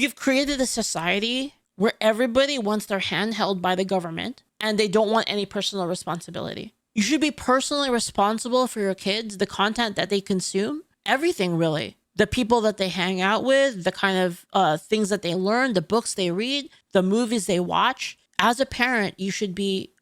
we've created a society where everybody wants their hand held by the government and they don't want any personal responsibility. You should be personally responsible for your kids, the content that they consume, everything really. The people that they hang out with, the kind of things that they learn, the books they read, the movies they watch. As a parent, you should be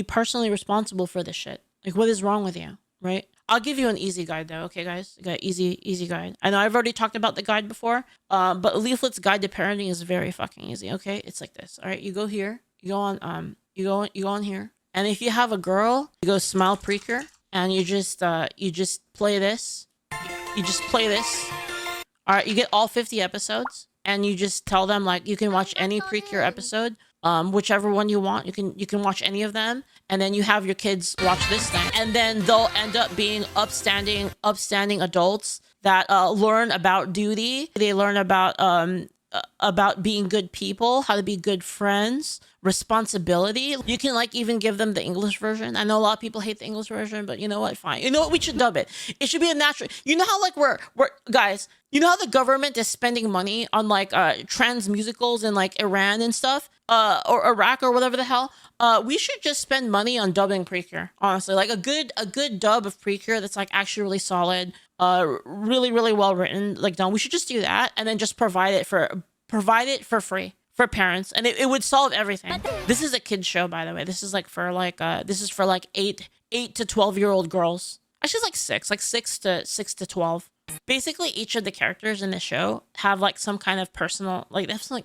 personally responsible for this shit. Like, what is wrong with you, right? I'll give you an easy guide though, okay, guys? I got easy guide. I know I've already talked about the guide before, but Leaflit's guide to parenting is very fucking easy. Okay, it's like this. All right, you go here, you go on here, and if you have a girl, you go smile Precure, and you just play this. You just play this. All right, you get all 50 episodes, and you just tell them like you can watch any Precure episode, whichever one you want. You can watch any of them, and then you have your kids watch this thing, and then they'll end up being upstanding adults that learn about duty. They learn about being good people, how to be good friends, responsibility. You can like even give them the English version. I know a lot of people hate the English version, but you know what? Fine. You know what? We should dub it. It should be a natural. You know how like we're guys. You know how the government is spending money on like trans musicals in like Iran and stuff, or Iraq or whatever the hell. We should just spend money on dubbing Precure. Honestly, like a good dub of Precure that's like actually really solid, really well written, like done. We should just do that and then just provide it for free for parents, and it would solve everything. This is a kid's show, by the way. This is like for like 8 to 12-year-old girls. Actually, like 6 to 12. Basically, each of the characters in the show have like some kind of personal, like they have some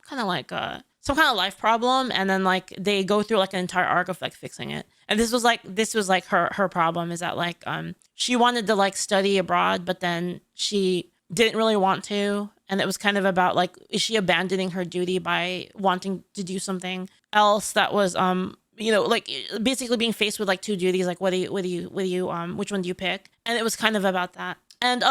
kind of life problem, and then like they go through like an entire arc of like fixing it. And this was like her problem is that like she wanted to like study abroad, but then she didn't really want to, and it was kind of about like, is she abandoning her duty by wanting to do something else that was like basically being faced with like two duties, like which one do you pick? And it was kind of about that. And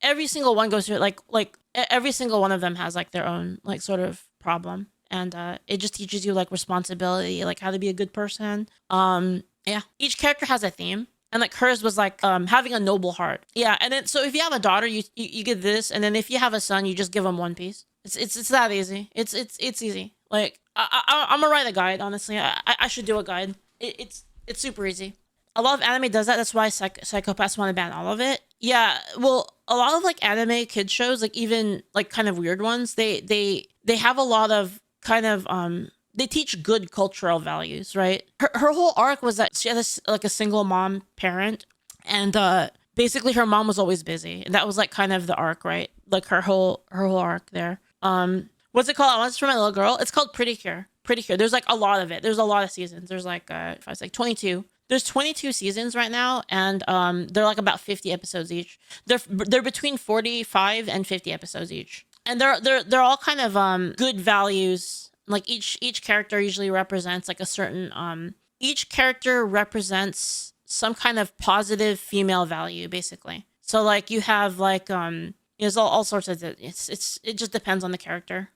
every single one goes through like every single one of them has like their own like sort of problem, and it just teaches you like responsibility, like how to be a good person. Yeah, each character has a theme, and like hers was like having a noble heart. Yeah, and then so if you have a daughter, you get this, and then if you have a son, you just give them one piece. It's that easy. It's easy. Like I'm gonna write a guide. Honestly, I should do a guide. It's super easy. A lot of anime does that. That's why Psychopaths want to ban all of it. Yeah, well, a lot of like anime kids shows, like even like kind of weird ones, they have a lot of kind of they teach good cultural values, right? Her whole arc was that she had like a single mom parent, and basically her mom was always busy, and that was like kind of the arc, right? Like her whole arc there. What's it called? I want this for my little girl. It's called Precure. There's like a lot of it. There's a lot of seasons. There's like if I was like 22. There's 22 seasons right now, and they're like about 50 episodes each. They're between 45 and 50 episodes each, and they're all kind of good values. Like each character usually represents like a certain each character represents some kind of positive female value, basically. So like you have like there's all sorts of it just depends on the character.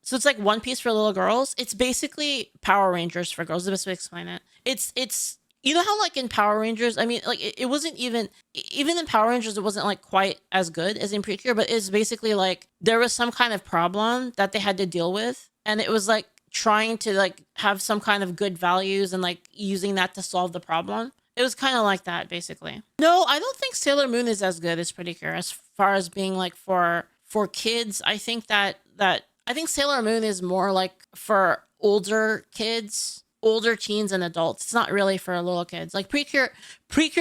So it's like One Piece for little girls. It's basically Power Rangers for girls. The best way to explain it. It's you know how like in Power Rangers, I mean like it wasn't even in Power Rangers, it wasn't like quite as good as in Precure, but it's basically like there was some kind of problem that they had to deal with, and it was like trying to like have some kind of good values and like using that to solve the problem. It was kind of like that, basically. No, I don't think Sailor Moon is as good as Precure as far as being like for kids. I think that I think Sailor Moon is more like for older kids, older teens and adults. It's not really for little kids. Like Precure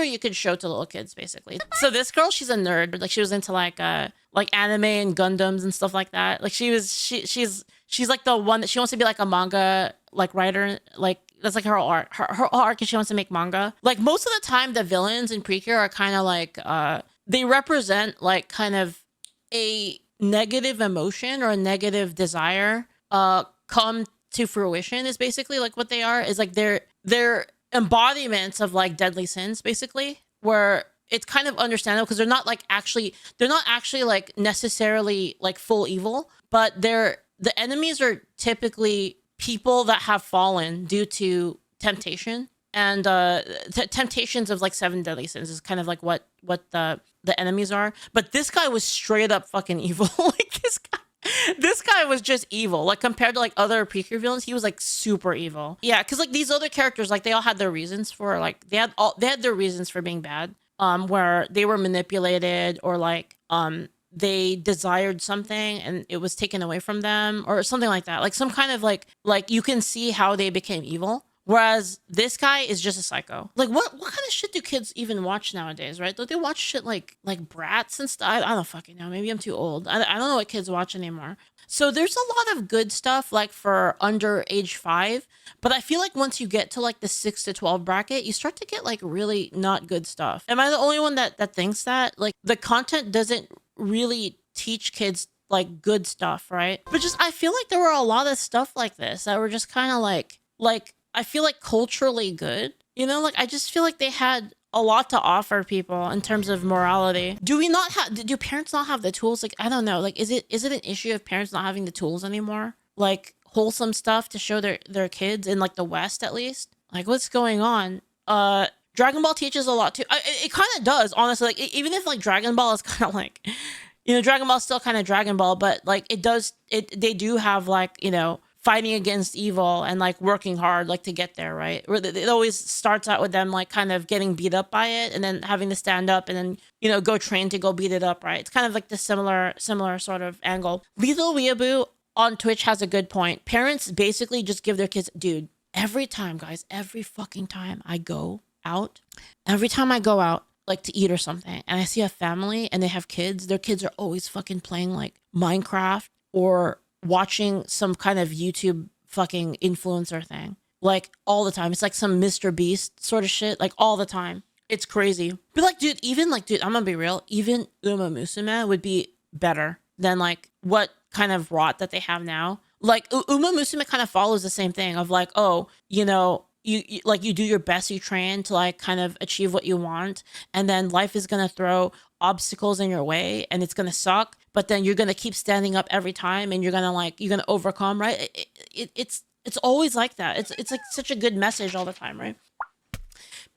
you could show to little kids, basically. So this girl, she's a nerd. Like she was into like anime and Gundams and stuff like that. Like she's like the one that she wants to be like a manga like writer. Like that's like her art. Her art, because she wants to make manga. Like most of the time, the villains in Precure are kind of like they represent like kind of a negative emotion or a negative desire come to fruition, is basically like what they are. Is like they're embodiments of like deadly sins, basically, where it's kind of understandable because they're not actually like necessarily like full evil, but the enemies are typically people that have fallen due to temptation and temptations of like 7 deadly sins is kind of like what the enemies are. But this guy was straight up fucking evil. Like this guy was just evil. Like compared to like other Precure villains, he was like super evil. Yeah, because like these other characters, like they all had their reasons for like they had their reasons for being bad. Where they were manipulated or like they desired something and it was taken away from them or something like that. Like some kind of like you can see how they became evil. Whereas this guy is just a psycho. Like what kind of shit do kids even watch nowadays, right? Don't they watch shit like Bratz and stuff? I don't fucking know. Maybe I'm too old. I don't know what kids watch anymore. So there's a lot of good stuff like for under age 5. But I feel like once you get to like the 6 to 12 bracket, you start to get like really not good stuff. Am I the only one that thinks that? Like the content doesn't really teach kids like good stuff, right? But just I feel like there were a lot of stuff like this that were just kind of like I feel like culturally good, you know, like I just feel like they had a lot to offer people in terms of morality. Do parents not have the tools? Like, I don't know, like, is it an issue of parents not having the tools anymore? Like wholesome stuff to show their kids in like the West, at least? Like what's going on? Dragon Ball teaches a lot too. It kind of does, honestly. Like even if like Dragon Ball is kind of like, you know, Dragon Ball's still kind of Dragon Ball, but like they do have like, you know, fighting against evil and like working hard like to get there, right? It always starts out with them like kind of getting beat up by it and then having to stand up and then, you know, go train to go beat it up, right? It's kind of like the similar sort of angle. Lethal Weeaboo on Twitch has a good point. Parents basically just give their kids, dude, every time, guys, every fucking time I go out, like to eat or something, and I see a family and they have kids, their kids are always fucking playing like Minecraft or watching some kind of YouTube fucking influencer thing, like all the time. It's like some Mr. Beast sort of shit, like all the time. It's crazy. But like, dude, I'm gonna be real, even Uma Musume would be better than like what kind of rot that they have now. Like Uma Musume kind of follows the same thing of like, oh, you know, you like you do your best, you train to like kind of achieve what you want, and then life is gonna throw obstacles in your way and it's gonna suck, but then you're gonna keep standing up every time and you're gonna overcome, right? It's always like that. It's like such a good message all the time, right?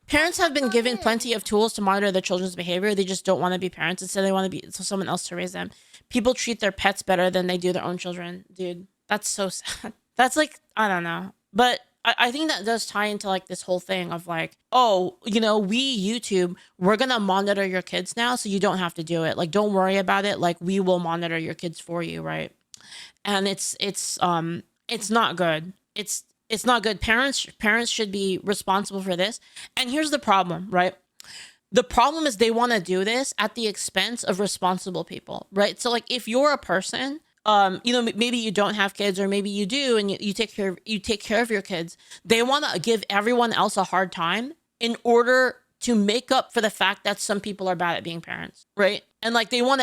Parents have been given plenty of tools to monitor their children's behavior. They just don't want to be parents. Instead, they want to be someone else to raise them. People treat their pets better than they do their own children. Dude, that's so sad. That's like, I don't know. But I think that does tie into like this whole thing of like, oh, you know, we YouTube, we're going to monitor your kids now, so you don't have to do it. Like, don't worry about it. Like, we will monitor your kids for you, right? And it's not good. It's not good. Parents should be responsible for this. And here's the problem, right? The problem is they want to do this at the expense of responsible people, right? So like if you're a person, you know, maybe you don't have kids or maybe you do and you take care of your kids, they want to give everyone else a hard time in order to make up for the fact that some people are bad at being parents, right? And like they want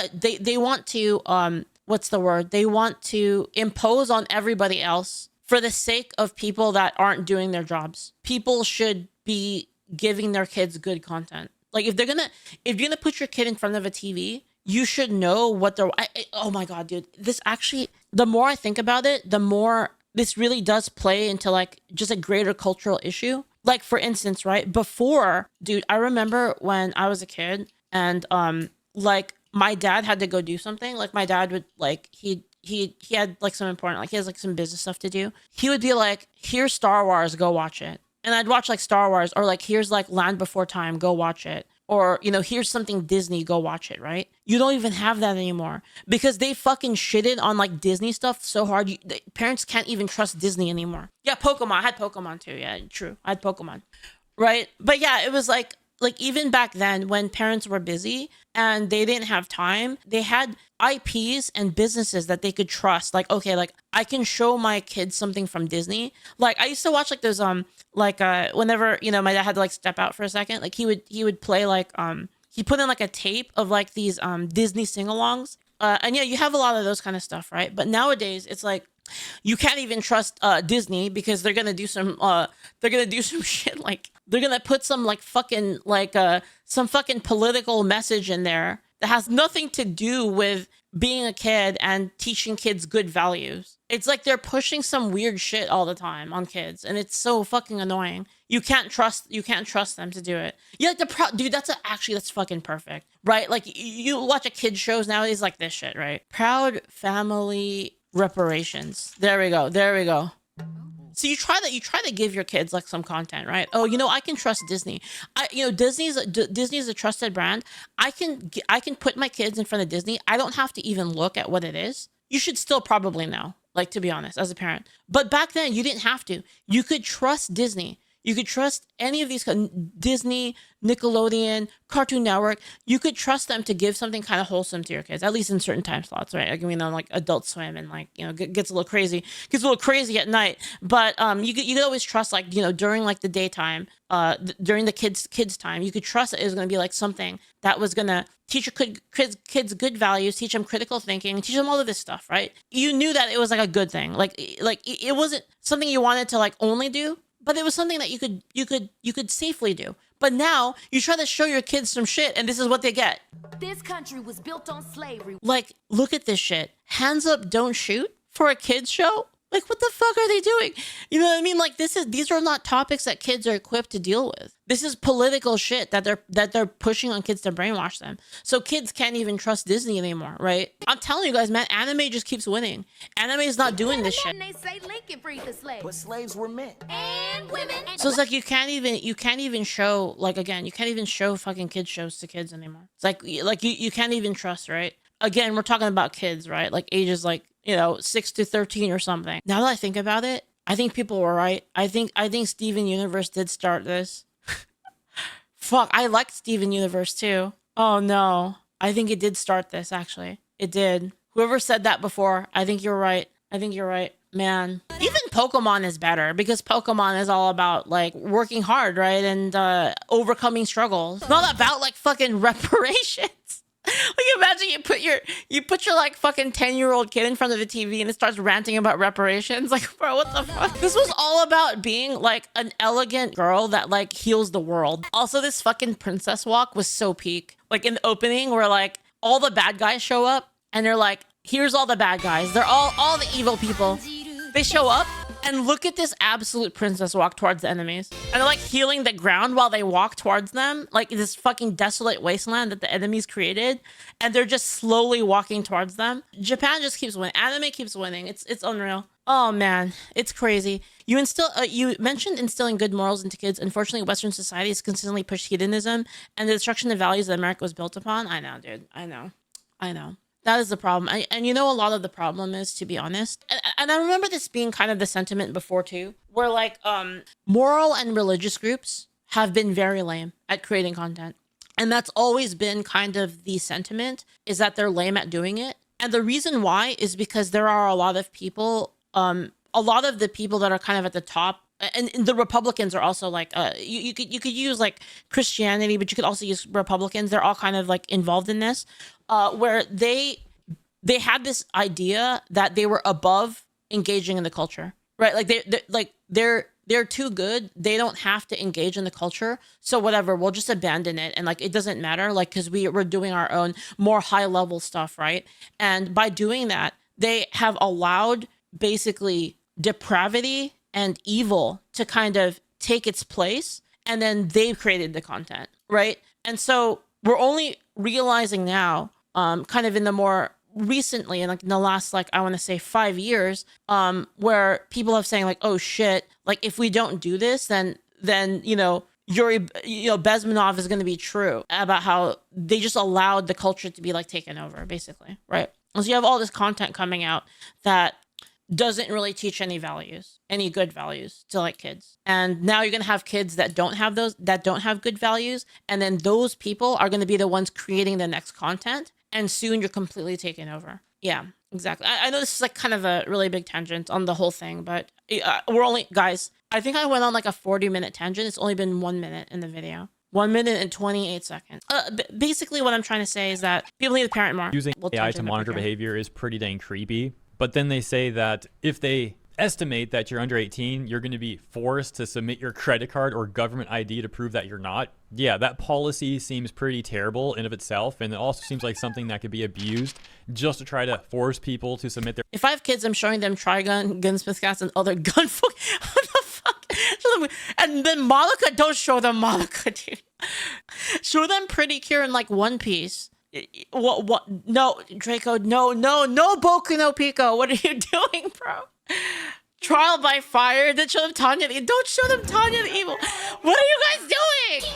to what's the word? They want to impose on everybody else for the sake of people that aren't doing their jobs. People should be giving their kids good content. Like if you're gonna put your kid in front of a TV, you should know what they're. Oh my god, dude! This actually, the more I think about it, the more this really does play into like just a greater cultural issue. Like for instance, right before, dude, I remember when I was a kid and like my dad had to go do something. Like my dad would like he had like some important, like he has like some business stuff to do. He would be like, "Here's Star Wars, go watch it." And I'd watch like Star Wars, or like, "Here's like Land Before Time, go watch it." Or, you know, "Here's something Disney, go watch it," right? You don't even have that anymore because they fucking shitted on like Disney stuff so hard. Parents can't even trust Disney anymore. Yeah, Pokemon. I had Pokemon too. Yeah, true. I had Pokemon. Right? But yeah, it was like even back then when parents were busy and they didn't have time, they had IPs and businesses that they could trust. Like, okay, like I can show my kids something from Disney. Like I used to watch like those whenever, you know, my dad had to like step out for a second, like he would play like he put in like a tape of like these Disney sing-alongs. And yeah, you have a lot of those kind of stuff, right? But nowadays it's like you can't even trust Disney because they're gonna do some shit, like they're gonna put some like fucking like some fucking political message in there that has nothing to do with being a kid and teaching kids good values. It's like they're pushing some weird shit all the time on kids, and it's so fucking annoying. You can't trust them to do it. Yeah, like dude, that's fucking perfect, right? Like you watch a kid shows nowadays like this shit, right? Proud Family Reparations. There we go. So you try to give your kids like some content, right? Oh, I can trust Disney. Disney's a trusted brand. I can put my kids in front of Disney. I don't have to even look at what it is. You should still probably know, like, to be honest, as a parent. But back then you didn't have to. You could trust Disney. You could trust any of these, Disney, Nickelodeon, Cartoon Network. You could trust them to give something kind of wholesome to your kids, at least in certain time slots, right? Like, on like Adult Swim and like, gets a little crazy at night. But you could always trust, like, during like the daytime, during the kids time, you could trust that it was going to be like something that was going to teach your kids good values, teach them critical thinking, teach them all of this stuff, right? You knew that it was like a good thing. Like it wasn't something you wanted to like only do, but it was something that you could safely do. But now you try to show your kids some shit, and this is what they get. This country was built on slavery. Like, look at this shit. Hands up, don't shoot for a kids show. Like, what the fuck are they doing? You know what I mean? Like, these are not topics that kids are equipped to deal with. This is political shit that they're pushing on kids to brainwash them. So kids can't even trust Disney anymore, right? I'm telling you guys, man, anime just keeps winning. Anime is not doing this shit. They say Lincoln freed the slaves. But slaves were men. And women. So it's like you can't even show, like, again, you can't even show fucking kids shows to kids anymore. It's like you can't even trust, right? Again, we're talking about kids, right? Like ages like 6 to 13 or something. Now that I think about it, I think people were right. I think Steven Universe did start this. Fuck, I liked Steven Universe too. Oh no. I think it did start this, actually. It did. Whoever said that before, I think you're right. Man. Even Pokemon is better because Pokemon is all about like working hard, right? And overcoming struggles. It's not about like fucking reparations. Like, imagine you put your like fucking 10-year-old kid in front of the TV and it starts ranting about reparations. Like, bro, what the fuck? This was all about being like an elegant girl that like heals the world. Also, this fucking princess walk was so peak. Like in the opening where like all the bad guys show up and they're like, here's all the bad guys. They're all the evil people. They show up and look at this absolute princess walk towards the enemies. And they're like healing the ground while they walk towards them. Like this fucking desolate wasteland that the enemies created. And they're just slowly walking towards them. Japan just keeps winning. Anime keeps winning. It's unreal. Oh man, it's crazy. You mentioned instilling good morals into kids. Unfortunately, Western society has consistently pushed hedonism and the destruction of values that America was built upon. I know, dude. I know. That is the problem. And a lot of the problem is, to be honest, and I remember this being kind of the sentiment before too, where like moral and religious groups have been very lame at creating content. And that's always been kind of the sentiment, is that they're lame at doing it. And the reason why is because there are a lot of people, a lot of the people that are kind of at the top, and the Republicans are also like, you could use like Christianity, but you could also use Republicans. They're all kind of like involved in this, where they had this idea that they were above engaging in the culture, right? Like they're too good. They don't have to engage in the culture. So whatever, we'll just abandon it. And like, it doesn't matter, like, cause we're doing our own more high level stuff. Right. And by doing that, they have allowed basically depravity and evil to kind of take its place. And then they've created the content. Right. And so we're only realizing now, kind of in the more recently, in like in the last, like, I want to say 5 years, where people have saying like, oh shit, like if we don't do this, then Yuri, Bezmenov is going to be true about how they just allowed the culture to be like taken over, basically, right? So you have all this content coming out that doesn't really teach any good values to like kids. And now you're going to have kids that don't have good values. And then those people are going to be the ones creating the next content. And soon you're completely taken over. Yeah, exactly. I know this is like kind of a really big tangent on the whole thing, but guys, I think I went on like a 40-minute tangent. It's only been 1 minute in the video. 1 minute and 28 seconds. Basically what I'm trying to say is that people need to parent more. Using AI to monitor behavior is pretty dang creepy. But then they say that if they estimate that you're under 18, you're going to be forced to submit your credit card or government ID to prove that you're not. Yeah, that policy seems pretty terrible in of itself, and it also seems like something that could be abused just to try to force people to submit their. If I have kids, I'm showing them Trigun, Gunsmith Cats, and other gun fuck. What the fuck? Show them, and then Monica, don't show them Monica, dude. Show them Precure in like One Piece. What? No, Draco, no, Boku no Pico. What are you doing, bro? Trial by fire. Then show them Tanya. Don't show them Tanya the Evil. What are you guys doing?